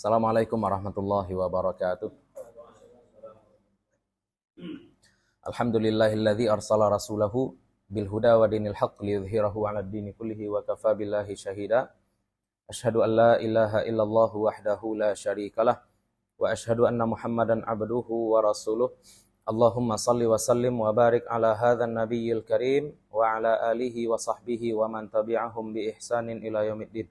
Assalamualaikum warahmatullahi wabarakatuh. Alhamdulillahilladzi arsala rasulahu bil huda wa dinil haqq liyudhhirahu 'alad dini kullihi wa kafa billahi syahida. Asyhadu an la ilaha illallah wahdahu la syarikalah wa asyhadu anna Muhammadan abduhu wa rasuluh. Allahumma salli wa sallim wa barik ala hadzal nabiyyil karim wa ala alihi wa sahbihi wa man tabi'ahum bi ihsanin ila yaumiddin.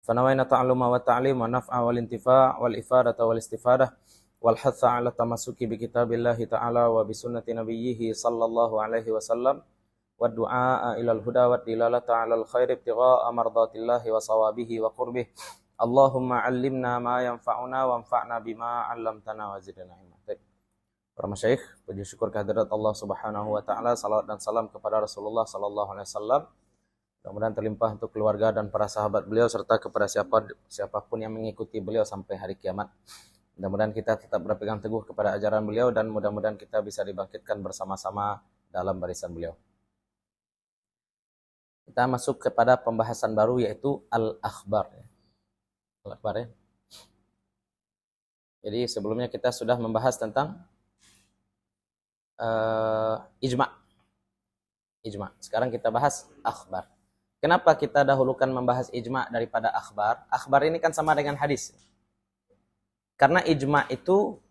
Fanawaina ta'alluma wa ta'lim wa naf'a wal intifa' wal ifadata wal istifadah wal hatha 'ala tamassuki bi kitabillahi ta'ala wa bi sunnati nabiyhi sallallahu alaihi wasallam wa du'a ila al-huda wa dilalata 'ala al-khair ibtigha'a mardatillahi wa sawabihi wa qurbih. Allahumma 'allimna ma yanfa'una wa anfa'na bima 'allamtana wa zidna ilma. Para masyayikh, puji syukur kehadirat Allah Subhanahu wa taala, salawat dan salam kepada Rasulullah sallallahu alaihi wasallam. Mudah-mudahan terlimpah untuk keluarga dan para sahabat beliau serta kepada siapapun yang mengikuti beliau sampai hari kiamat. Mudah-mudahan kita tetap berpegang teguh kepada ajaran beliau dan mudah-mudahan kita bisa dibangkitkan bersama-sama dalam barisan beliau. Kita masuk kepada pembahasan baru yaitu al-akhbar. Al-akhbar ya. Jadi sebelumnya kita sudah membahas tentang ijma'. Sekarang kita bahas akhbar. Kenapa kita dahulukan membahas ijma' daripada akhbar? Akhbar ini kan sama dengan hadis. Karena ijma' itu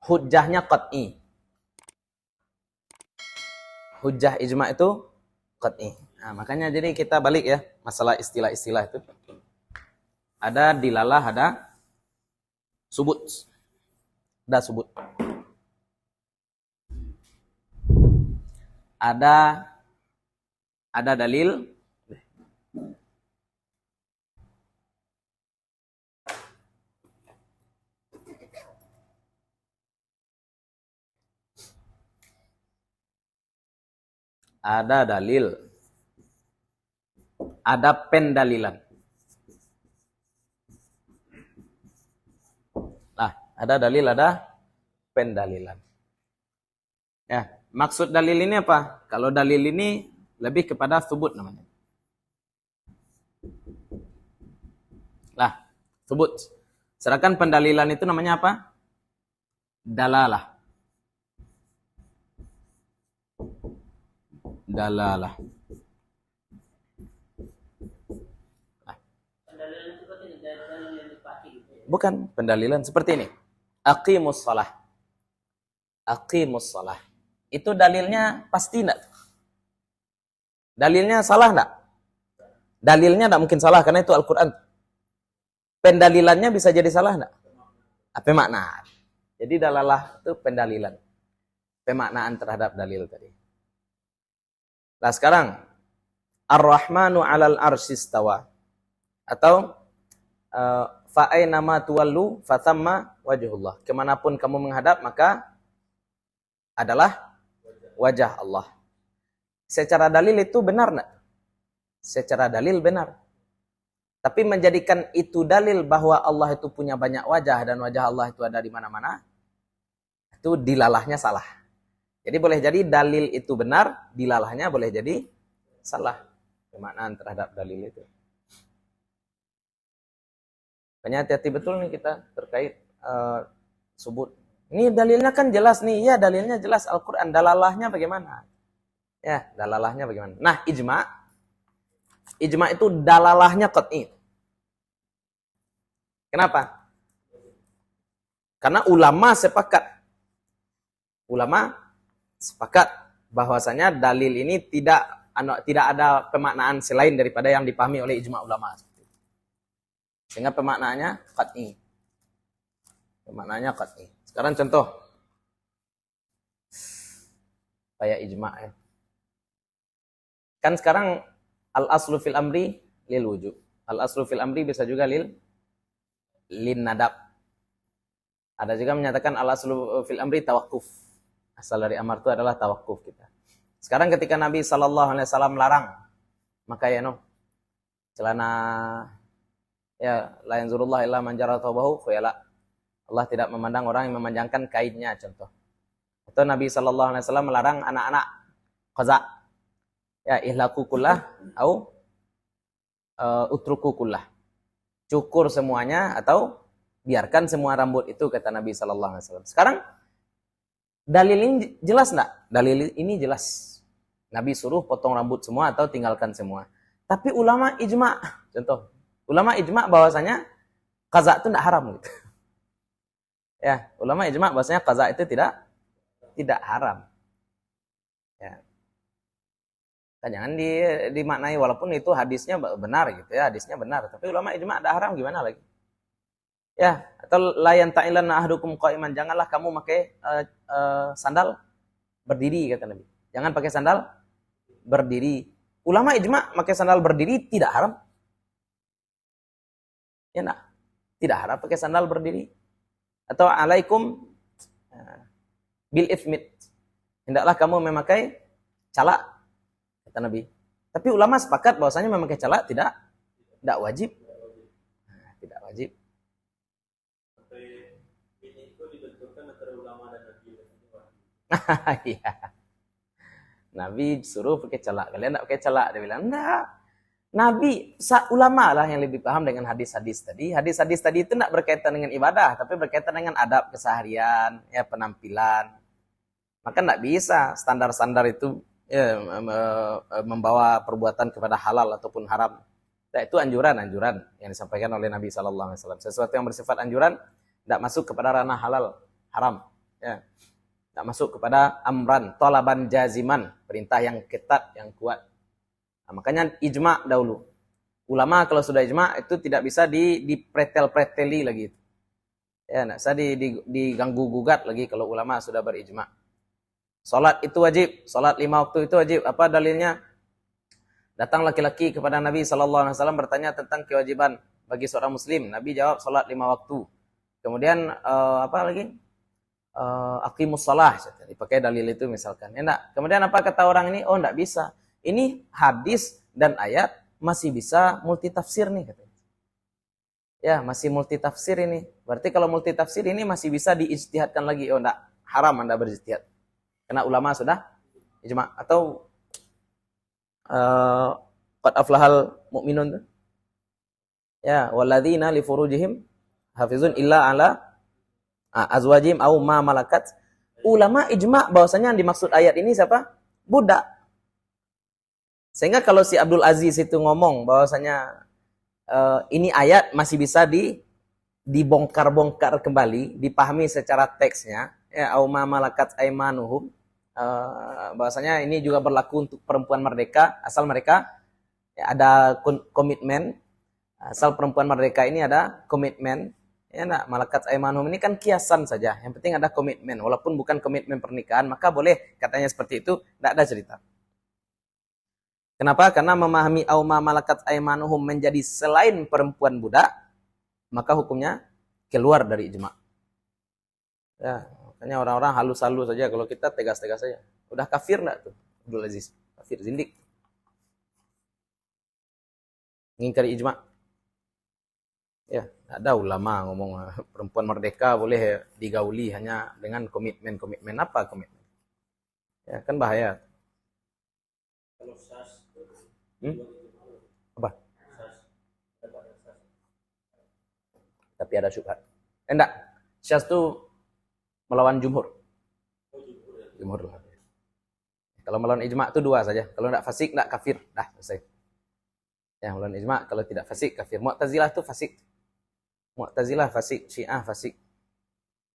hujjahnya qat'i. Hujjah ijma' itu qat'i. Nah, makanya jadi kita balik ya, masalah istilah-istilah itu. Ada dilalah, ada subut. Ada subut. Ada dalil, ada pendalilan. Nah, ada dalil, ada pendalilan. Ya. Maksud dalil ini apa? Kalau dalil ini lebih kepada subut namanya. Lah, subut. Sedangkan pendalilan itu namanya apa? Dalalah. Dalalah. Nah. Bukan pendalilan seperti ini. Aqimus shalah. Aqimus shalah. Itu dalilnya pasti enggak? Dalilnya salah enggak? Dalilnya enggak mungkin salah karena itu Al-Quran. Pendalilannya bisa jadi salah enggak? Apa makna? Jadi dalalah itu pendalilan. Pemaknaan terhadap dalil tadi. Nah sekarang Ar-Rahmanu 'alal arsy istawa atau fa aina ma tuwallu fatamma wajhullah. Kemanapun kamu menghadap maka adalah wajah Allah. Secara dalil itu benar enggak? Secara dalil benar. Tapi menjadikan itu dalil bahwa Allah itu punya banyak wajah dan wajah Allah itu ada di mana-mana, itu dilalahnya salah. Jadi boleh jadi dalil itu benar, dilalahnya boleh jadi salah. Pemaknaan terhadap dalil itu. Makanya hati-hati betul nih kita terkait subut. Ini dalilnya kan jelas nih, ya dalilnya jelas Al-Quran, dalalahnya bagaimana? Ya, dalalahnya bagaimana? Nah, ijma' itu dalalahnya qat'i. Kenapa? Karena ulama sepakat bahwasanya dalil ini tidak ada pemaknaan selain daripada yang dipahami oleh ijma' ulama. Sehingga pemaknaannya qat'i. Pemaknaannya qat'i. Sekarang contoh kayak ijma' ya. Kan sekarang al-aslu fil amri lil wujub. Al-aslu fil amri bisa juga lin nadab. Ada juga menyatakan al-aslu fil amri tawakkuf. Asal dari amar itu adalah tawakkuf kita. Sekarang ketika Nabi sallallahu alaihi wasallam melarang, maka ya celana ya la yanzurullah illa man jara thawbahu khuyala. Allah tidak memandang orang yang memanjangkan kainnya, contoh. Atau Nabi sallallahu alaihi wasallam melarang anak-anak qaza. Ya ihlaku kullah au utruku kullah. Cukur semuanya atau biarkan semua rambut itu, kata Nabi sallallahu alaihi wasallam. Sekarang dalil ini jelas enggak? Dalil ini jelas. Nabi suruh potong rambut semua atau tinggalkan semua. Tapi ulama ijma, contoh, ulama ijma bahwasanya qaza itu enggak haram gitu. Ya, ulama ijma bahwasanya qaza itu tidak haram. Ya. Kan jangan dimaknai walaupun itu hadisnya benar gitu ya, hadisnya benar, tapi ulama ijma ada haram gimana lagi? Ya, atau la yanta'ilanna ahdukum qa'iman, janganlah kamu pakai sandal berdiri, kata Nabi. Jangan pakai sandal berdiri. Ulama ijma pakai sandal berdiri tidak haram. Ya enggak? Tidak haram pakai sandal berdiri. Atau alaikum bil ifmit. Hendaklah kamu memakai calak, kata Nabi. Tapi ulama sepakat bahwasanya memakai calak tidak wajib. Tidak wajib. Iya. Nabi suruh pakai celak. Kalian enggak pakai celak? Dia bilang, enggak. Nabi, ulama lah yang lebih paham dengan hadis-hadis tadi. Hadis-hadis tadi itu enggak berkaitan dengan ibadah, tapi berkaitan dengan adab keseharian, ya penampilan. Maka enggak bisa standar-standar itu ya, membawa perbuatan kepada halal ataupun haram. Nah, itu anjuran-anjuran yang disampaikan oleh Nabi sallallahu alaihi wasallam. Sesuatu yang bersifat anjuran enggak masuk kepada ranah halal, haram, ya. Tak masuk kepada amran, tolaban jaziman, perintah yang ketat, yang kuat. Nah, makanya ijma dahulu. Ulama kalau sudah ijma itu tidak bisa dipretel-preteli lagi. Ya, tidak bisa diganggu-gugat lagi kalau ulama sudah berijma. Salat itu wajib, salat 5 waktu itu wajib. Apa dalilnya? Datang laki-laki kepada Nabi SAW bertanya tentang kewajiban bagi seorang muslim. Nabi jawab salat 5 waktu. Kemudian apa lagi? Aqimus shalah, dipakai dalil itu misalkan. Ya enggak? Kemudian apa kata orang ini? Oh, enggak bisa. Ini hadis dan ayat masih bisa multitafsir nih katanya. Ya, masih multitafsir ini. Berarti kalau multitafsir ini masih bisa diijtihadkan lagi. Oh, enggak, haram Anda berijtihad. Karena ulama sudah ijma. Atau qad aflahal mu'minun. Ya, walladzina li furujihim hafizun illa ala azwajim au ma malakat. Ulama ijma bahwasanya yang dimaksud ayat ini siapa? Budak. Sehingga kalau si Abdul Aziz itu ngomong bahwasanya ini ayat masih bisa dibongkar-bongkar kembali, dipahami secara teksnya, ya, au ma malakat aimanuhum, bahwasanya ini juga berlaku untuk perempuan merdeka asal mereka ya, ada komitmen, asal perempuan merdeka ini ada komitmen. Ya nak, malakat aimanuhum ini kan kiasan saja. Yang penting ada komitmen. Walaupun bukan komitmen pernikahan, maka boleh katanya seperti itu, tidak ada cerita. Kenapa? Karena memahami auma malakat aimanuhum menjadi selain perempuan budak, maka hukumnya keluar dari ijma. Ya, makanya orang-orang halus-halus saja, kalau kita tegas-tegas saja. Udah kafir enggak tuh? Abdul Aziz. Kafir, zindik. Mengingkari ijma. Ya, ada ulama ngomong perempuan merdeka boleh digauli hanya dengan komitmen. Komitmen apa komitmen? Ya, kan bahaya. Apa? Tapi ada syubhat. Enggak. Syas itu melawan jumhur. Jumhur. Kalau melawan ijma itu 2 saja. Kalau enggak fasik, enggak kafir. Dah, selesai. Ya, melawan ijma kalau tidak fasik, kafir. Mu'tazilah itu fasik. Mu'tazilah fasik, Syiah fasik,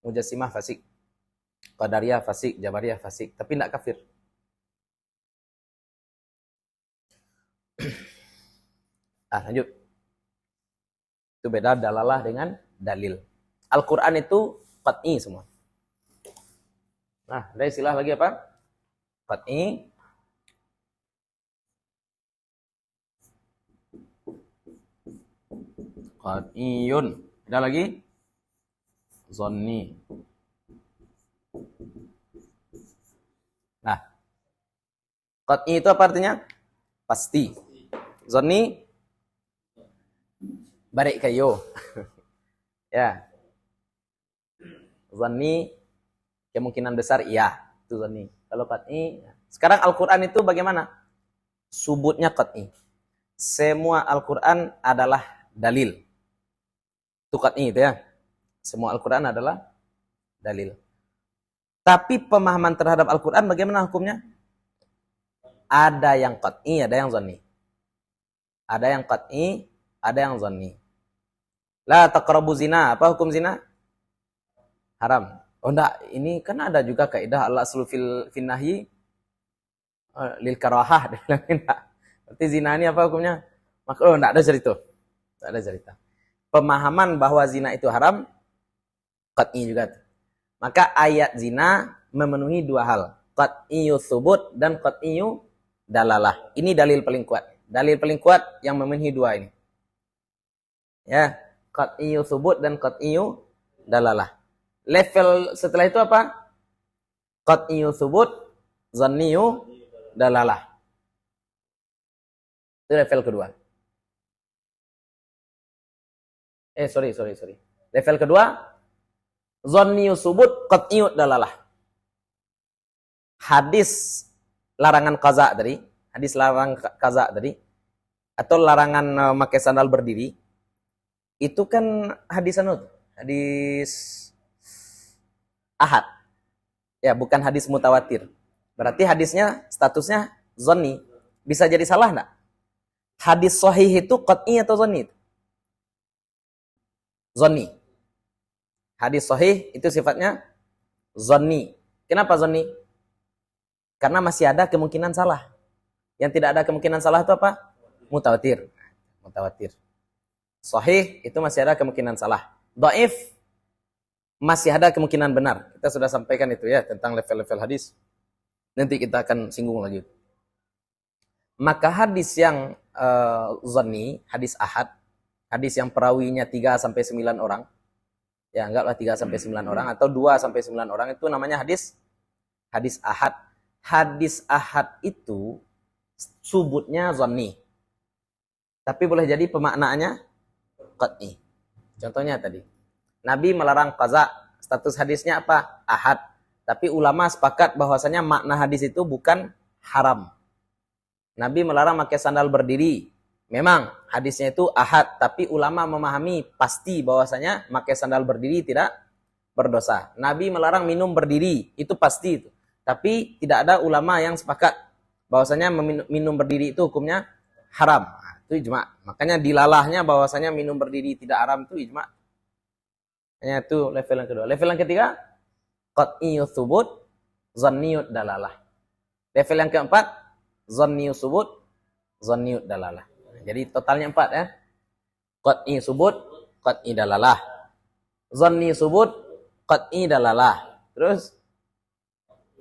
Mujassimah fasik, Qadariyah fasik, Jabariyah fasik, tapi tidak kafir. Lanjut. Itu beda dalalah dengan dalil. Al-Quran itu qat'i semua. Nah, ada istilah lagi apa? Qat'i. Qat'iyun. Ada lagi? Zonni. Nah, qat'i itu apa artinya? Pasti. Zonni barik kayo. Ya. Zonni kemungkinan besar iya, itu zonni. Kalau qat'i, sekarang Al-Qur'an itu bagaimana? Subutnya qat'i. semua Al-Quran adalah dalil. Itu qat'i itu ya. Semua Al-Quran adalah dalil. Tapi pemahaman terhadap Al-Quran bagaimana hukumnya? Ada yang qat'i, ada yang zanni. Ada yang qat'i, ada yang zanni. La taqrabu zina. Apa hukum zina? Haram. Oh enggak, ini kan ada juga kaidah al-aslu fil nahyi lil karahah. Berarti zina ini apa hukumnya? Maka enggak ada cerita. Enggak ada cerita. Pemahaman bahwa zina itu haram qat'i juga. Maka ayat zina memenuhi dua hal. Qat'iyyu tsubut dan qat'iyyu dalalah. Ini dalil paling kuat. Dalil paling kuat yang memenuhi dua ini. Ya, qat'iyyu tsubut dan qat'iyyu dalalah. Level setelah itu apa? Qat'iyyu tsubut, dzanniyyu dalalah. Itu level kedua. Sorry. Level kedua, dzanniyyu tsubut, qat'iyyu dalalah. Hadis larangan qaza tadi, hadis larang qaza tadi, atau larangan memakai sandal berdiri, itu kan hadis hadis ahad. Ya, bukan hadis mutawatir. Berarti hadisnya statusnya zanni. Bisa jadi salah enggak? Hadis sahih itu qat'i atau zanni? Zanni. Hadis sahih itu sifatnya zanni. Kenapa zanni? Karena masih ada kemungkinan salah. Yang tidak ada kemungkinan salah itu apa? Mutawatir. Mutawatir. Sahih itu masih ada kemungkinan salah. Dhaif masih ada kemungkinan benar. Kita sudah sampaikan itu ya tentang level-level hadis. Nanti kita akan singgung lagi. Maka hadis yang zanni, hadis ahad, hadis yang perawinya 3 sampai 9 orang. Ya, anggaplah 3 sampai 9 orang atau 2 sampai 9 orang itu namanya hadis ahad. Hadis ahad itu subutnya zanni. Tapi boleh jadi pemaknaannya qat'i. Contohnya tadi Nabi melarang qaza, status hadisnya apa? Ahad. Tapi ulama sepakat bahwasanya makna hadis itu bukan haram. Nabi melarang pakai sandal berdiri. Memang hadisnya itu ahad, tapi ulama memahami pasti bahwasanya pakai sandal berdiri tidak berdosa. Nabi melarang minum berdiri, itu pasti itu. Tapi tidak ada ulama yang sepakat bahwasanya minum berdiri itu hukumnya haram. Nah, itu ijma. Makanya dilalahnya bahwasanya minum berdiri tidak haram itu ijma. Itu level yang kedua. Level yang ketiga, qat'iyyu tsubut, dzanniyyu dalalah. Level yang keempat, dzanniyyu tsubut, dzanniyyu dalalah. Jadi totalnya 4 ya. Qat'iyyu tsubut, qat'iyyu dalalah. Dzanniyyu tsubut, qat'iyyu dalalah. Terus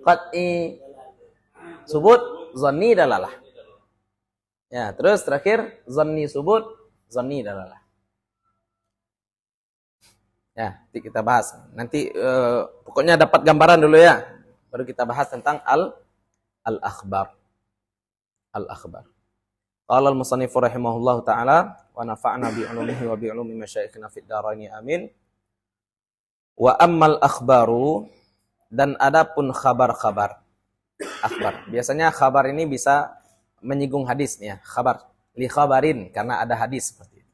qat'iyyu tsubut, dzanniyyu dalalah. Ya, terus terakhir dzanniyyu tsubut, dzanniyyu dalalah. Ya, nanti kita bahas. Nanti pokoknya dapat gambaran dulu ya. Baru kita bahas tentang al-akhbar. Al-akhbar. Qala al-musannif rahimahullahu taala wa nafa'na bi ulumihi wa bi ulumi masyayikhina fid dharain amin. Wa ammal akhbaru, dan adapun khabar-khabar. Akhbar. Biasanya khabar ini bisa menyinggung hadis nih ya, khabar. Li khabarin karena ada hadis seperti itu.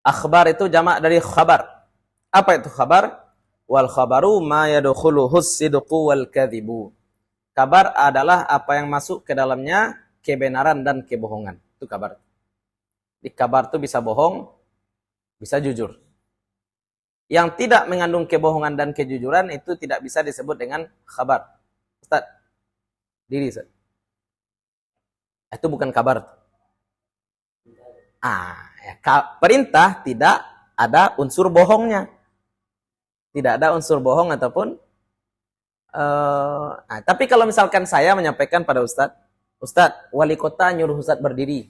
Akhbar itu jamak dari khabar. Apa itu khabar? Wal khabaru ma yadkhuluhus sidqu wal kadhibu. Kabar adalah apa yang masuk ke dalamnya kebenaran dan kebohongan. Itu kabar. Di kabar itu bisa bohong, bisa jujur. Yang tidak mengandung kebohongan dan kejujuran itu tidak bisa disebut dengan khabar. Ustaz, diri Ustaz. Itu bukan kabar. Perintah tidak ada unsur bohongnya. Tidak ada unsur bohong ataupun tapi kalau misalkan saya menyampaikan pada Ustadz, wali kota nyuruh Ustadz berdiri.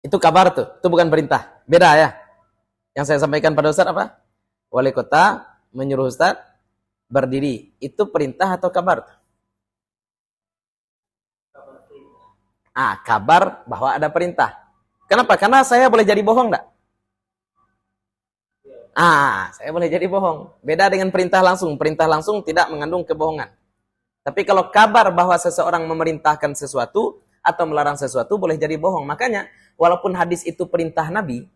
Itu kabar tuh, itu bukan perintah. Beda ya. Yang saya sampaikan pada Ustadz apa? Wali kota menyuruh Ustadz berdiri. Itu perintah atau kabar? Kabar bahwa ada perintah. Kenapa? Karena saya boleh jadi bohong enggak? Saya boleh jadi bohong. Beda dengan perintah langsung. Perintah langsung tidak mengandung kebohongan. Tapi kalau kabar bahwa seseorang memerintahkan sesuatu, atau melarang sesuatu boleh jadi bohong. Makanya walaupun hadis itu perintah Nabi,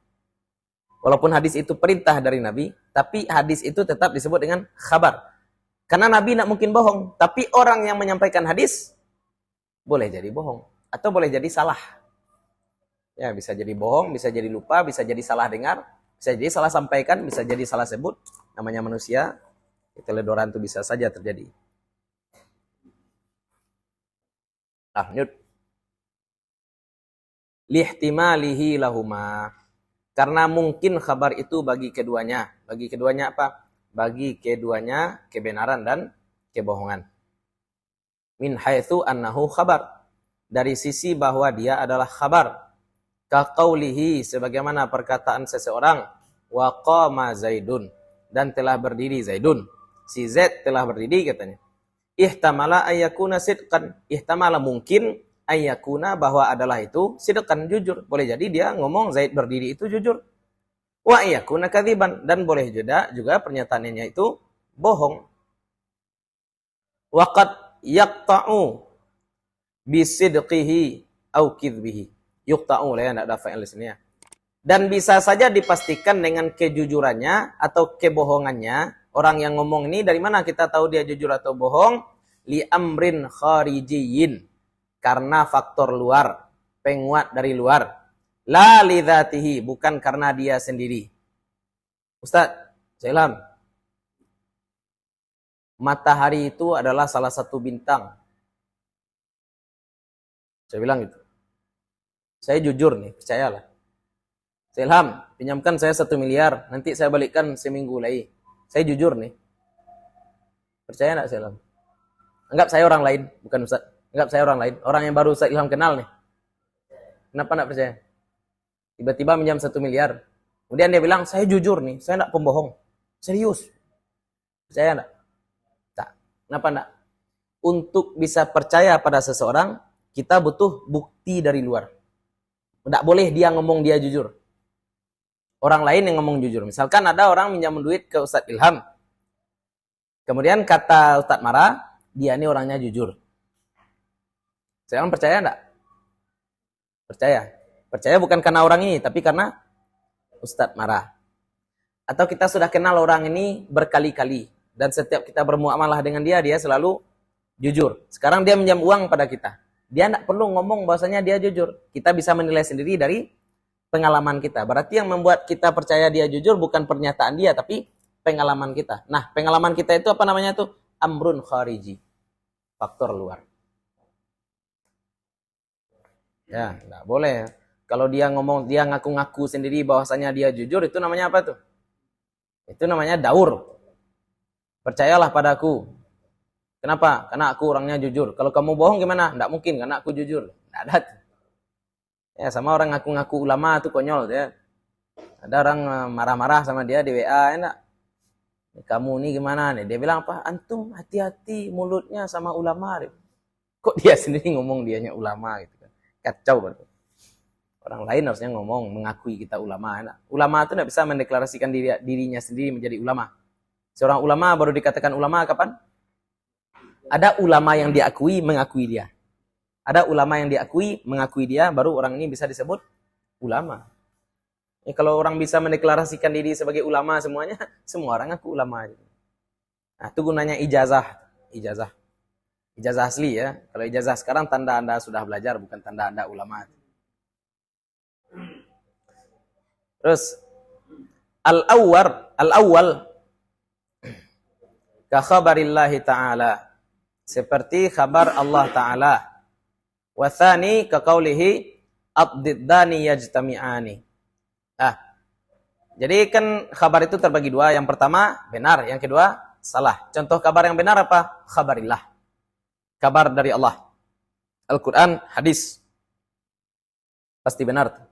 walaupun hadis itu perintah dari Nabi, tapi hadis itu tetap disebut dengan khabar. Karena Nabi tidak mungkin bohong, tapi orang yang menyampaikan hadis boleh jadi bohong atau boleh jadi salah. Ya, bisa jadi bohong, bisa jadi lupa, bisa jadi salah dengar, bisa jadi salah sampaikan, bisa jadi salah sebut. Namanya manusia, keteledoran itu bisa saja terjadi. Lanjut. Lihtimalihi lahuma. Karena mungkin khabar itu bagi keduanya. Bagi keduanya apa? Bagi keduanya kebenaran dan kebohongan. Min haitsu annahu khabar. Dari sisi bahwa dia adalah khabar. Kaqaulihi, sebagaimana perkataan seseorang, wa qama Zaidun, dan telah berdiri Zaidun. Si Zaid telah berdiri katanya. Ihtamala ayyakuna sidqan. Ihtamala mungkin ayyakuna bahwa adalah itu sidqan, jujur. Boleh jadi dia ngomong Zaid berdiri itu jujur. Wa ayyakuna kadziban, dan boleh juga pernyataannya itu bohong. Waqad yaqta'u bisidqihi au kidbihi. Yuqta'u lah ya, enggak ada fa'il di sini ya. Dan bisa saja dipastikan dengan kejujurannya atau kebohongannya. Orang yang ngomong ini dari mana kita tahu dia jujur atau bohong? Li amrin kharijiyin. Karena faktor luar, penguat dari luar. La li dzatihi, bukan karena dia sendiri. Ustaz, Ilham. Matahari itu adalah salah satu bintang. Saya bilang gitu. Saya jujur nih, percayalah. Ilham, pinjamkan saya 1 miliar, nanti saya balikkan seminggu lagi. Saya jujur nih. Percaya enggak Ilham? Anggap saya orang lain, bukan Ustaz. Anggap saya orang lain, orang yang baru Ustaz Ilham kenal nih. Kenapa enggak percaya? Tiba-tiba minjam 1 miliar. Kemudian dia bilang, saya jujur nih, saya enggak pembohong. Serius. Percaya enggak? Tak. Kenapa enggak? Untuk bisa percaya pada seseorang, kita butuh bukti dari luar. Tidak boleh dia ngomong dia jujur. Orang lain yang ngomong jujur. Misalkan ada orang minjam duit ke Ustadz Ilham. Kemudian kata Ustadz Mara, dia ini orangnya jujur. Saya percaya enggak? Percaya. Percaya bukan karena orang ini, tapi karena Ustadz Mara. Atau kita sudah kenal orang ini berkali-kali. Dan setiap kita bermuamalah dengan dia, dia selalu jujur. Sekarang dia minjam uang pada kita. Dia tidak perlu ngomong bahwasanya dia jujur. Kita bisa menilai sendiri dari pengalaman kita. Berarti yang membuat kita percaya dia jujur bukan pernyataan dia, tapi pengalaman kita. Nah, pengalaman kita itu apa namanya tuh? Amrun khariji. Faktor luar. Ya, tidak boleh. Kalau dia ngomong, dia ngaku-ngaku sendiri bahwasanya dia jujur, itu namanya apa tuh? Itu namanya daur. Percayalah padaku. Kenapa? Karena aku orangnya jujur. Kalau kamu bohong gimana? Tidak mungkin, karena aku jujur. Tidak ada. Ya, sama orang ngaku-ngaku ulama itu konyol. Ya. Ada orang marah-marah sama dia di WA. Enak. Kamu ini gimana nih? Dia bilang apa? Antum hati-hati mulutnya sama ulama. Kok dia sendiri ngomong dianya ulama gitu kan? Kacau berarti. Orang lain harusnya ngomong, mengakui kita ulama. Enak. Ulama itu tidak bisa mendeklarasikan dirinya sendiri menjadi ulama. Seorang ulama baru dikatakan ulama kapan? Ada ulama yang diakui, mengakui dia. Ada ulama yang diakui, mengakui dia, baru orang ini bisa disebut ulama. Ya, kalau orang bisa mendeklarasikan diri sebagai ulama semuanya, semua orang ngaku ulama. Nah, itu gunanya ijazah. Ijazah. Ijazah asli ya. Kalau ijazah sekarang tanda Anda sudah belajar, bukan tanda Anda ulama. Terus, al-awwal, ka khabarillahi ta'ala. Seperti kabar Allah Ta'ala. Wathani kaqaulihi ad-diddani yajtami'ani. Jadi kan kabar itu terbagi dua. Yang pertama benar, yang kedua salah. Contoh kabar yang benar apa? Khabarillah. Kabar dari Allah. Al-Quran, hadis. Pasti benar.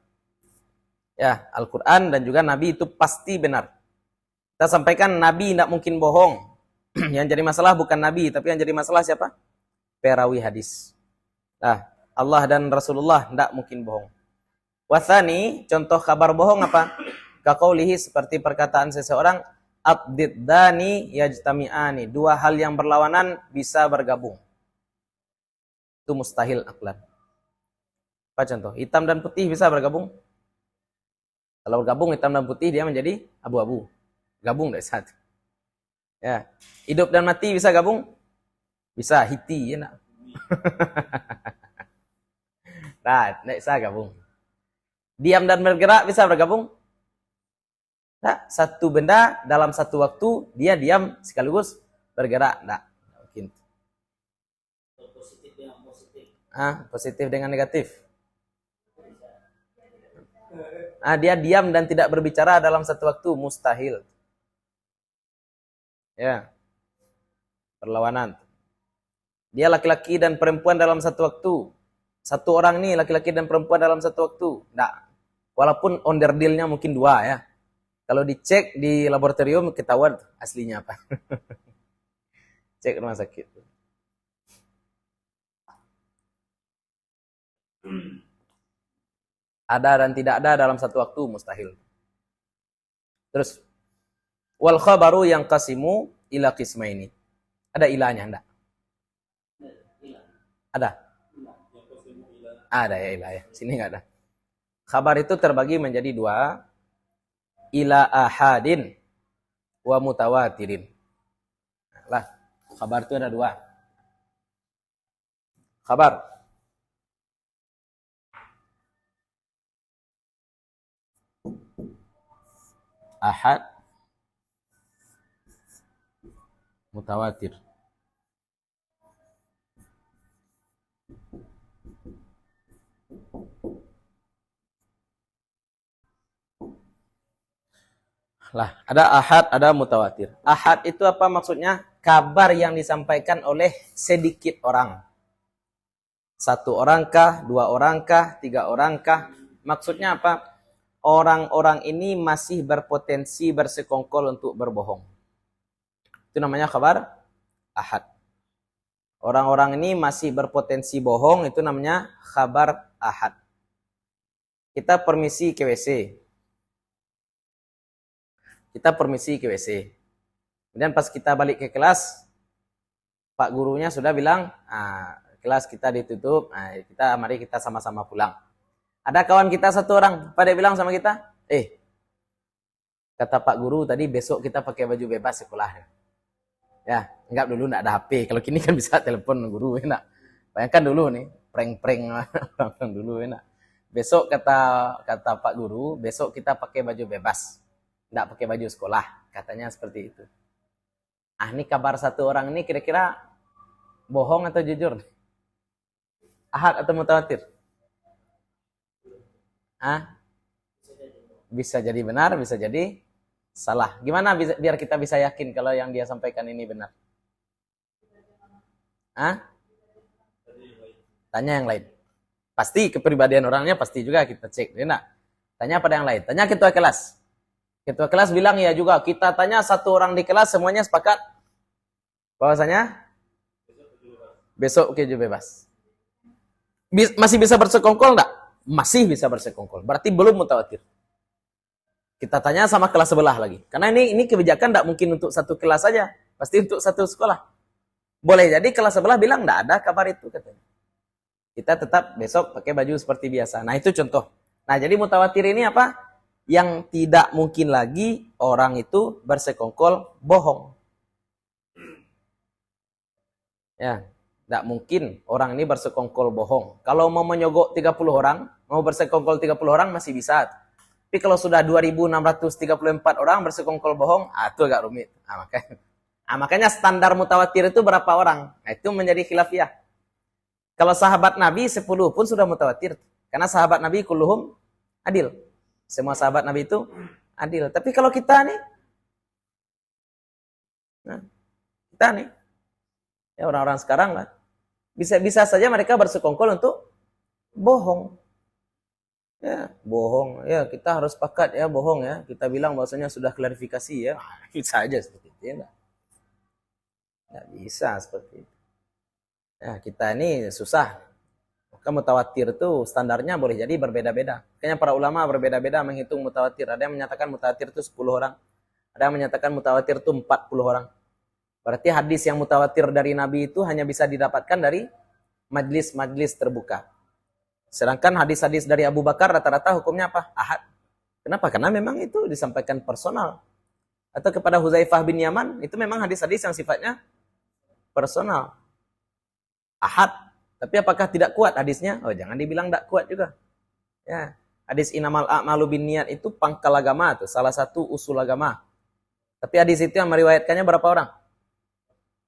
Ya, Al-Quran dan juga Nabi itu pasti benar. Kita sampaikan Nabi tidak mungkin bohong. Yang jadi masalah bukan Nabi, tapi yang jadi masalah siapa? Perawi hadis. Nah, Allah dan Rasulullah tidak mungkin bohong. Wathani, contoh kabar bohong apa? Kaqaulihi, seperti perkataan seseorang, ad-diddani yajtami'ani. Dua hal yang berlawanan bisa bergabung. Itu mustahil aklan. Apa contoh? Hitam dan putih bisa bergabung? Kalau bergabung hitam dan putih dia menjadi abu-abu. Gabung dari satu. Ya. Hidup dan mati bisa gabung? Bisa, hiti ya nak. Nah, tidak bisa gabung. Diam dan bergerak bisa bergabung? Nah, satu benda dalam satu waktu dia diam sekaligus bergerak. Nah, mungkin. Positif dengan negatif. Dia diam dan tidak berbicara dalam satu waktu, mustahil. Ya. Perlawanan. Dia laki-laki dan perempuan dalam satu waktu. Satu orang nih laki-laki dan perempuan dalam satu waktu. Nah, walaupun onderdilnya mungkin dua ya. Kalau dicek di laboratorium ketahuan aslinya apa. Cek rumah sakit. Ada dan tidak ada dalam satu waktu mustahil. Terus wal khabaru yang qasimu ila qismaini. Ada ilahnya enggak? Ada. Ada ya ilah ya. Sini enggak ada. Khabar itu terbagi menjadi dua. Ila ahadin wa mutawatirin. Lah, khabar itu ada dua. Khabar ahad, mutawatir. Lah, ada ahad, ada mutawatir. Ahad itu apa maksudnya? Kabar yang disampaikan oleh sedikit orang. Satu orangkah, dua orangkah, tiga orangkah. Maksudnya apa? Orang-orang ini masih berpotensi bersekongkol untuk berbohong. Itu namanya kabar ahad. Orang-orang ini masih berpotensi bohong, itu namanya kabar ahad. Kita permisi ke WC. Kemudian pas kita balik ke kelas, Pak gurunya sudah bilang, kelas kita ditutup, mari kita sama-sama pulang. Ada kawan kita satu orang, pada bilang sama kita, kata Pak Guru tadi besok kita pakai baju bebas sekolah. Ya, enggak dulu enggak ada HP. Kalau kini kan bisa telepon guru, enak. Bayangkan dulu nih, prank-prank orang dulu enak. Besok kata Pak Guru, besok kita pakai baju bebas. Enggak pakai baju sekolah, katanya seperti itu. Ini kabar satu orang ini kira-kira bohong atau jujur? Ahad atau mutawatir? Bisa jadi benar, bisa jadi salah. Gimana biar kita bisa yakin kalau yang dia sampaikan ini benar? Tanya yang lain. Pasti kepribadian orangnya pasti juga kita cek. Enak. Tanya pada yang lain. Tanya ketua kelas. Ketua kelas bilang ya juga. Kita tanya satu orang di kelas semuanya sepakat bahwasanya besok keju bebas. Masih bisa bersekongkol enggak? Masih bisa bersekongkol. Berarti belum mutawatir. Kita tanya sama kelas sebelah lagi. Karena ini kebijakan enggak mungkin untuk satu kelas saja. Pasti untuk satu sekolah. Boleh jadi kelas sebelah bilang enggak ada kabar itu katanya. Kita tetap besok pakai baju seperti biasa. Nah, itu contoh. Nah, jadi mutawatir ini apa? Yang tidak mungkin lagi orang itu bersekongkol bohong. Ya, tidak mungkin orang ini bersekongkol bohong. Kalau mau menyogok 30 orang, mau bersekongkol 30 orang masih bisa. Tapi kalau sudah 2.634 orang bersekongkol bohong, itu agak rumit. Makanya standar mutawatir itu berapa orang? Nah, itu menjadi khilafiyah. Kalau sahabat Nabi 10 pun sudah mutawatir. Karena sahabat Nabi kulluhum adil. Semua sahabat Nabi itu adil. Tapi kalau kita nih, ya orang-orang sekarang lah, bisa saja mereka bersekongkol untuk bohong. Ya, bohong. Ya, kita harus sepakat ya bohong ya. Kita bilang bahwasanya sudah klarifikasi ya. Bisa aja seperti itu ya. Nggak bisa seperti itu. Ya, kita ini susah. Maka mutawatir itu standarnya boleh jadi berbeda-beda. Makanya para ulama berbeda-beda menghitung mutawatir. Ada yang menyatakan mutawatir itu 10 orang. Ada yang menyatakan mutawatir itu 40 orang. Berarti hadis yang mutawatir dari Nabi itu hanya bisa didapatkan dari majlis-majlis terbuka. Sedangkan hadis-hadis dari Abu Bakar rata-rata hukumnya apa? Ahad. Kenapa? Karena memang itu disampaikan personal. Atau kepada Huzaifah bin Yaman, itu memang hadis-hadis yang sifatnya personal. Ahad. Tapi apakah tidak kuat hadisnya? Oh, jangan dibilang tidak kuat juga. Ya, hadis inamal a'malu binniyat itu pangkal agama tuh, salah satu usul agama. Tapi hadis itu yang meriwayatkannya berapa orang?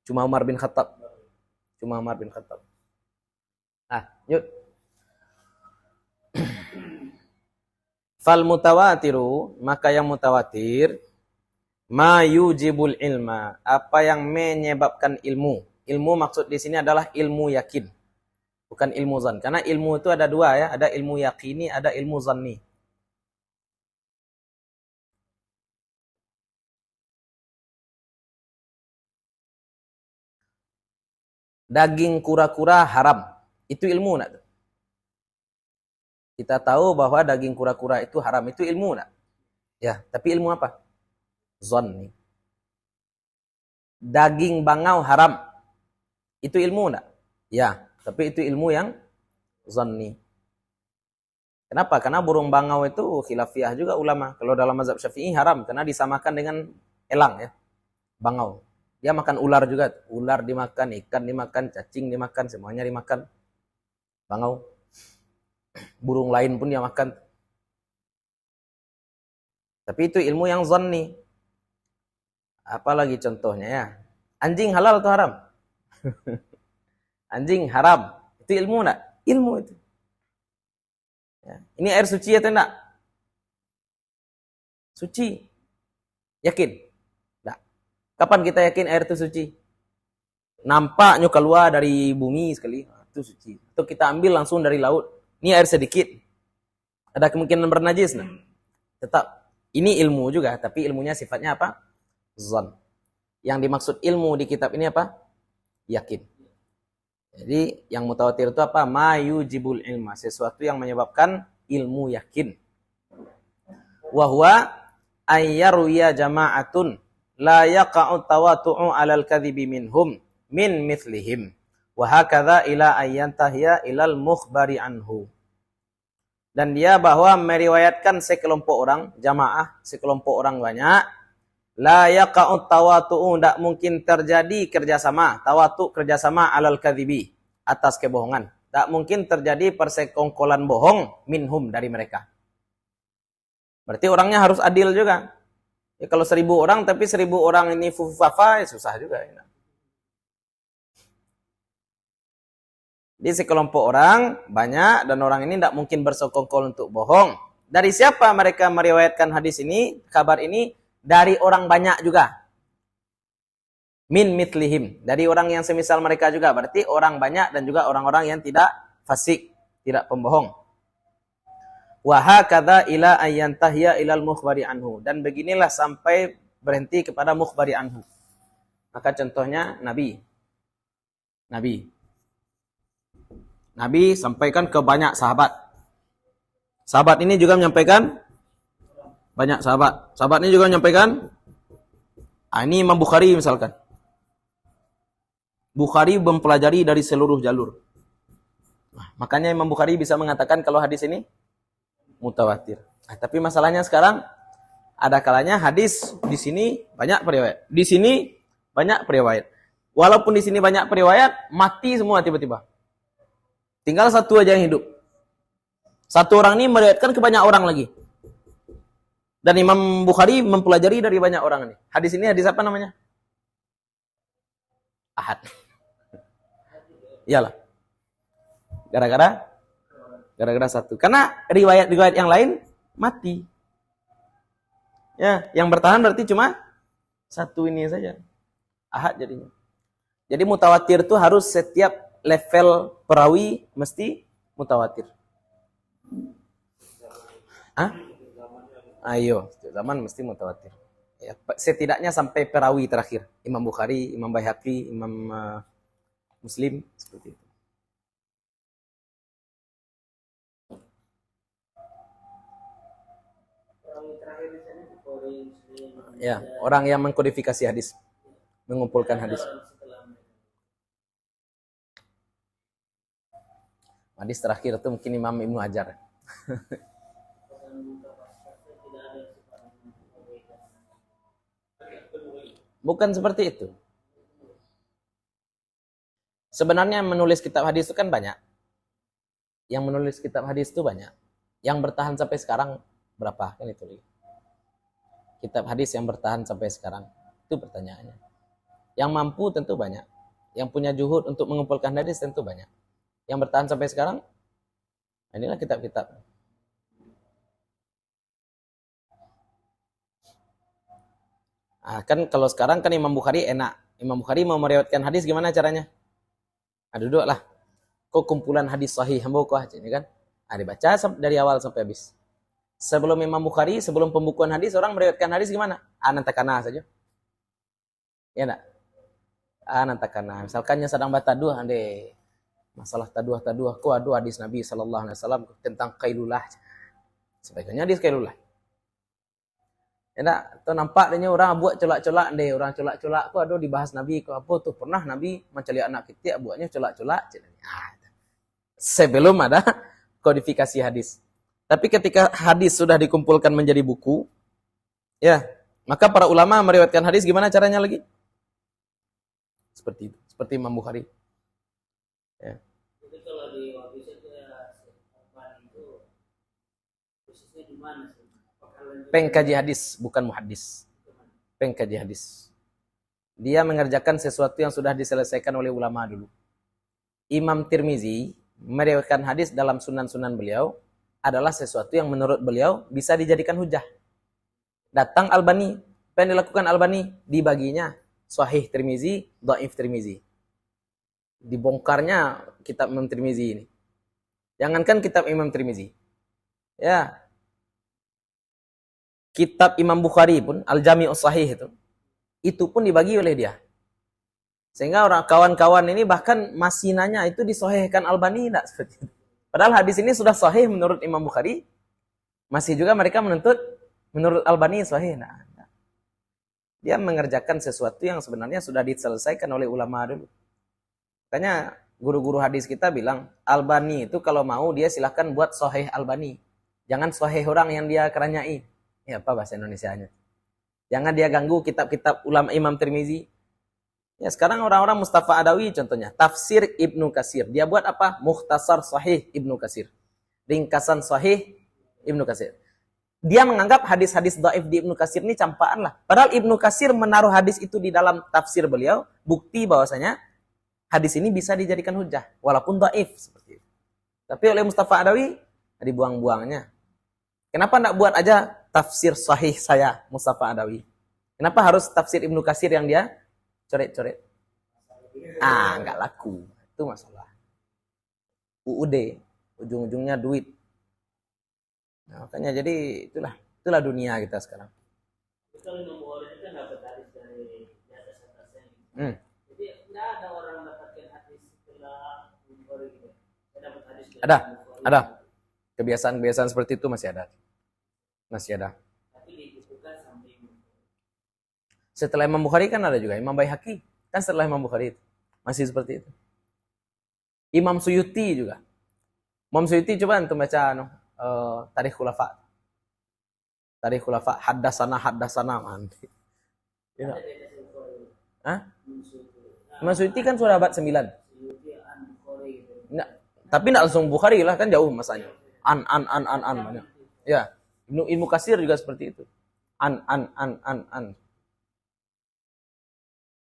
Cuma Umar bin Khattab. Cuma Umar bin Khattab. Nah, yuk. Fal mutawatiru, maka yang mutawatir, ma yujibul ilma, apa yang menyebabkan ilmu. Ilmu maksud di sini adalah ilmu yakin. Bukan ilmu zan. Karena ilmu itu ada dua ya. Ada ilmu yakini, ada ilmu zanni. Daging kura-kura haram. Itu ilmu nak? Kita tahu bahwa daging kura-kura itu haram. Itu ilmu nak? Ya, tapi ilmu apa? Zanni. Daging bangau haram. Itu ilmu nak? Ya, tapi itu ilmu yang zanni. Kenapa? Karena burung bangau itu khilafiyah juga ulama. Kalau dalam mazhab Syafi'i haram karena disamakan dengan elang ya. Bangau. Dia makan ular juga. Ular dimakan, ikan dimakan, cacing dimakan, semuanya dimakan. Bangau. Burung lain pun dia makan. Tapi itu ilmu yang zanni. Apalagi contohnya ya. Anjing halal atau haram? Anjing haram. Itu ilmu enggak? Ilmu itu. Ya. Ini air suci atau enggak? Suci. Yakin? Enggak. Kapan kita yakin air itu suci? Nampaknya keluar dari bumi sekali. Itu suci. Atau kita ambil langsung dari laut. Ini air sedikit. Ada kemungkinan bernajis. Nah. Tetap. Ini ilmu juga. Tapi ilmunya sifatnya apa? Zon. Yang dimaksud ilmu di kitab ini apa? Yakin. Jadi yang mutawatir itu apa? Ma yujibul ilma, sesuatu yang menyebabkan ilmu yakin. Wa huwa ayyaruya jama'atun la yaqa'u tawatu'u 'alal kadhibi minhum min mithlihim. Wa hakadha ila ayyantahiya ilal mukhbari anhu. Dan dia bahwa meriwayatkan sekelompok orang, jamaah, sekelompok orang banyak, la yaqa'u tawatu'u, tidak mungkin terjadi kerjasama, tawatu kerjasama alal kadhibi, atas kebohongan. Tidak mungkin terjadi persekongkolan bohong minhum dari mereka. Berarti orangnya harus adil juga. Ya, kalau 1000 orang tapi 1000 orang ini fufafa, ya susah juga. Ya. Di sekelompok orang banyak dan orang ini tidak mungkin bersekongkol untuk bohong. Dari siapa mereka meriwayatkan hadis ini, kabar ini? Dari orang banyak juga. Min mitlihim. Dari orang yang semisal mereka juga. Berarti orang banyak dan juga orang-orang yang tidak fasik. Tidak pembohong. Wa hakadha ila ayyantahiya ilal mukhbari anhu. Dan beginilah sampai berhenti kepada mukhbari anhu. Maka contohnya Nabi. Nabi sampaikan ke banyak sahabat. Sahabat ini juga menyampaikan banyak sahabat. Sahabat ini juga menyampaikan. Ini Imam Bukhari misalkan. Bukhari mempelajari dari seluruh jalur. Makanya Imam Bukhari bisa mengatakan kalau hadis ini mutawatir. Tapi masalahnya sekarang ada kalanya hadis di sini banyak periwayat. Di sini banyak periwayat. Walaupun di sini banyak periwayat, mati semua tiba-tiba. Tinggal satu aja yang hidup. Satu orang ini meriwayatkan ke banyak orang lagi. Dan Imam Bukhari mempelajari dari banyak orang ini. Hadis ini hadis apa namanya? Ahad. Iyalah. Gara-gara satu. Karena riwayat-riwayat yang lain mati. Ya, yang bertahan berarti cuma satu ini saja. Ahad jadinya. Jadi mutawatir itu harus setiap level perawi mesti mutawatir. Ayo, setiap zaman mesti mutawatir. Ya, setidaknya sampai perawi terakhir. Imam Bukhari, Imam Baihaqi, Imam Muslim, seperti itu. Ya, orang yang mengkodifikasi hadis, mengumpulkan hadis. Hadis terakhir itu mungkin Imam Ibnu Hajar. Bukan seperti itu. Sebenarnya menulis kitab hadis itu kan banyak. Yang menulis kitab hadis itu banyak. Yang bertahan sampai sekarang berapa? Kan itu. Kitab hadis yang bertahan sampai sekarang. Itu pertanyaannya. Yang mampu tentu banyak. Yang punya juhud untuk mengumpulkan hadis tentu banyak. Yang bertahan sampai sekarang, inilah kitab-kitab. Nah, kan kalau sekarang kan Imam Bukhari enak. Imam Bukhari mau meriwayatkan hadis gimana caranya? Duduklah. Kok kumpulan hadis sahih hamba kok ini kan? Dibaca dari awal sampai habis. Sebelum Imam Bukhari, sebelum pembukuan hadis, orang meriwayatkan hadis gimana? Nantakana saja. Ya enggak? Nantakana. Misalkannya sedang bataduh, masalah taduah, kok ada hadis Nabi SAW tentang kailulah. Sebaiknya hadis kailulah. Ya enggak? Atau nampak orang buat colak-colak, orang colak-colak, kok ada dibahas Nabi, kok apa tuh pernah Nabi menceliak anak kecil, buatnya colak-colak. Sebelum ada kodifikasi hadis. Tapi ketika hadis sudah dikumpulkan menjadi buku, ya, maka para ulama meriwayatkan hadis gimana caranya lagi? Seperti itu, seperti Imam Bukhari. Ya. Jadi kalau di hadis itu khususnya di mana sih? Pengkaji hadis, bukan muhaddis. Pengkaji hadis. Dia mengerjakan sesuatu yang sudah diselesaikan oleh ulama dulu. Imam Tirmizi meriwayatkan hadis dalam sunan-sunan beliau adalah sesuatu yang menurut beliau bisa dijadikan hujah. Datang Albani, apa yang dilakukan Albani? Dibaginya Sahih Tirmizi, Dhaif Tirmizi. Dibongkarnya kitab Imam Tirmizi ini. Jangankan kitab Imam Tirmizi. Ya. Kitab Imam Bukhari pun, Al-Jami'us Sahih itu pun dibagi oleh dia. Sehingga orang kawan-kawan ini bahkan masih nanya itu disahihkan Albani enggak seperti itu. Padahal hadis ini sudah sahih menurut Imam Bukhari, masih juga mereka menuntut menurut Albani sahih. Nah, dia mengerjakan sesuatu yang sebenarnya sudah diselesaikan oleh ulama dulu. Makanya guru-guru hadis kita bilang, Albani itu kalau mau dia silahkan buat sahih Albani. Jangan sahih orang yang dia keranyai. Ya apa bahasa Indonesianya? Jangan dia ganggu kitab-kitab ulama Imam Tirmizi. Ya, sekarang orang-orang Mustafa Adawi contohnya, tafsir Ibnu Katsir. Dia buat apa? Mukhtasar Sahih Ibnu Katsir. Ringkasan Sahih Ibnu Katsir. Dia menganggap hadis-hadis dhaif di Ibnu Katsir ini campaan lah. Padahal Ibnu Katsir menaruh hadis itu di dalam tafsir beliau, bukti bahwasanya hadis ini bisa dijadikan hujah walaupun dhaif seperti itu. Tapi oleh Mustafa Adawi dibuang-buangnya. Kenapa enggak buat aja tafsir sahih saya Mustafa Adawi? Kenapa harus tafsir Ibnu Katsir yang dia coret-coret? Enggak laku. Itu masalah. UUD, ujung-ujungnya duit. Nah, makanya jadi itulah dunia kita sekarang. Kalau Imam Bukhari itu kan dapat hadis dari di atas-atasnya. Jadi tidak ada orang mendapatkan hadis setelah Bukhari gitu. Dapat hadis Ada. Kebiasaan-kebiasaan seperti itu masih ada. Tapi dibutuhkan sampai setelah Imam Bukhari kan ada juga Imam Baihaqi. Kan setelah Imam Bukhari itu masih seperti itu. Imam Suyuti juga. Imam Suyuti coba antum baca Tarikh Khulafa haddasana mantap. Ya. Imam Suyuti kan sudah abad 9. Nah, tapi enggak langsung Bukhari lah, kan jauh masanya. An banyak. Ya, Ibnu Katsir juga seperti itu. An.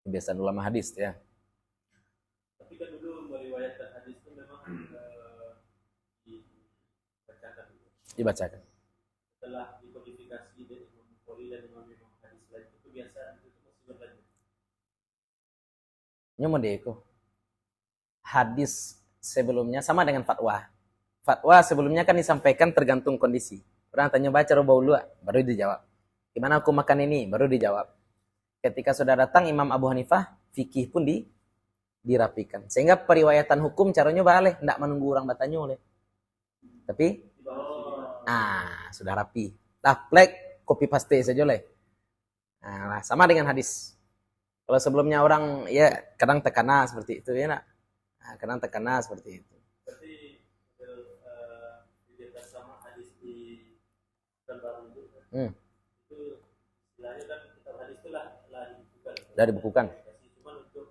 Kebiasaan ulama hadis ya. Tapi kan dulu meriwayatkan hadis itu memang Dibacakan. Setelah dikodifikasi dari Imam Bukhari dan Imam hadis lain itu kebiasaan itu masih berlanjut. Nyomodeko. Hadis sebelumnya sama dengan fatwa. Fatwa sebelumnya kan disampaikan tergantung kondisi. Orang tanya baca dulu, baru dijawab. Gimana aku makan ini? Baru dijawab. Ketika sudah datang Imam Abu Hanifah, fikih pun dirapikan. Sehingga periwayatan hukum caranya balik, tidak menunggu orang bertanya oleh. Tapi, sudah rapi. Plek, copy paste saja oleh. Nah, sama dengan hadis. Kalau sebelumnya orang ya kadang tekana seperti itu ya nak. Kadang tekana seperti itu. Berarti baru itu, Hmm. itu istilahnya kan kitab hadis itu lah dibukukan. Sudah dibukukan. Cuma untuk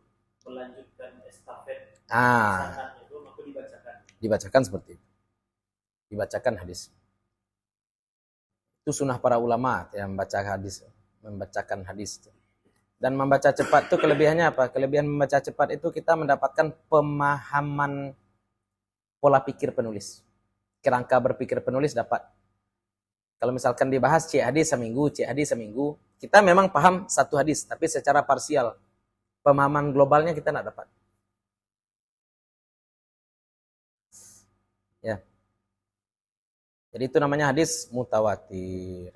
melanjutkan estafet Ah, sanadnya itu maka dibacakan. dibacakan seperti itu. Dibacakan hadis. Itu sunnah para ulama yang membacakan hadis. Dan membaca cepat itu kelebihannya apa? Kelebihan membaca cepat itu kita mendapatkan pemahaman pola pikir penulis. Kerangka berpikir penulis dapat. Kalau misalkan dibahas C hadis seminggu, kita memang paham satu hadis, tapi secara parsial. Pemahaman globalnya kita tidak dapat. Ya. Jadi itu namanya hadis mutawatir.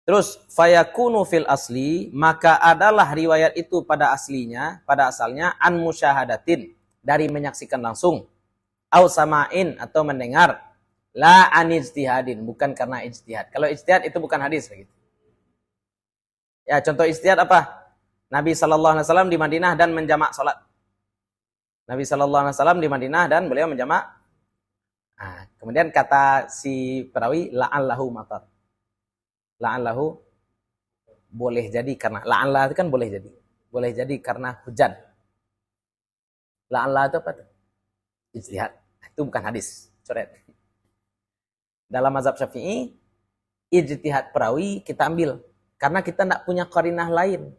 Terus fayakunu fil asli, maka adalah riwayat itu pada aslinya, pada asalnya an musyahadatin, dari menyaksikan langsung, au sama'in atau mendengar, la an ijtihadin, bukan karena ijtihad. Kalau ijtihad itu bukan hadis gitu. Ya, contoh ijtihad apa? Nabi sallallahu alaihi wasallam di Madinah dan menjamak salat. Nabi sallallahu alaihi wasallam di Madinah dan beliau menjamak. Nah, kemudian kata si perawi la'allahu matar. La'allahu boleh jadi karena la'allah itu kan boleh jadi. Boleh jadi karena hujan. La'allah itu apa tuh? Ijtihad. Itu bukan hadis. Coret. Dalam mazhab Syafi'i, ijtihad perawi kita ambil karena kita tidak punya qarinah lain.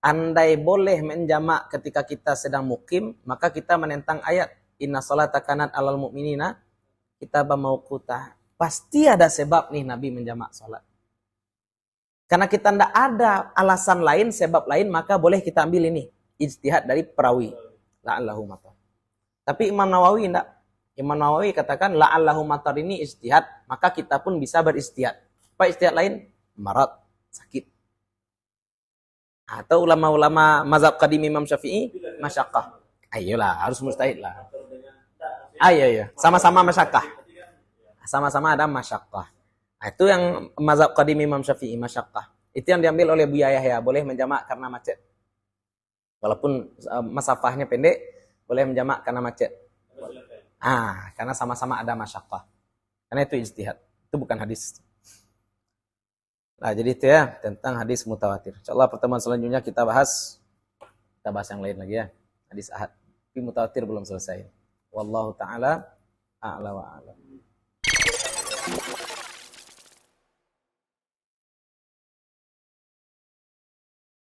Andai boleh menjamak ketika kita sedang mukim, maka kita menentang ayat inna sholata kanat alal mu'minina kitaban mauqutah. Pasti ada sebab nih Nabi menjamak salat. Karena kita tidak ada alasan lain, sebab lain, maka boleh kita ambil ini ijtihad dari perawi. La'allahu matar. Tapi Imam Nawawi tidak. Imam Nawawi katakan la'allahu matar ini ijtihad, maka kita pun bisa berijtihad. Apa ijtihad lain? Marad, sakit. Atau ulama-ulama mazhab qadim Imam Syafi'i, masyaqqah. Ayolah, harus mustahid lah. Ayo, sama-sama masyaqqah. Sama-sama ada masyaqqah. Nah, itu yang mazhab qadim Imam Syafi'i, masyaqqah. Itu yang diambil oleh Buya Yahya, boleh menjamak karena macet. Walaupun masafahnya pendek, boleh menjamak karena macet. Karena sama-sama ada masyaqqah. Karena itu ijtihad. Itu bukan hadis. Nah, jadi itu ya tentang hadis mutawatir. Insyaallah pertemuan selanjutnya kita bahas yang lain lagi ya. Hadis ahad. Tapi mutawatir belum selesai. Wallahu taala a'la wa a'lam.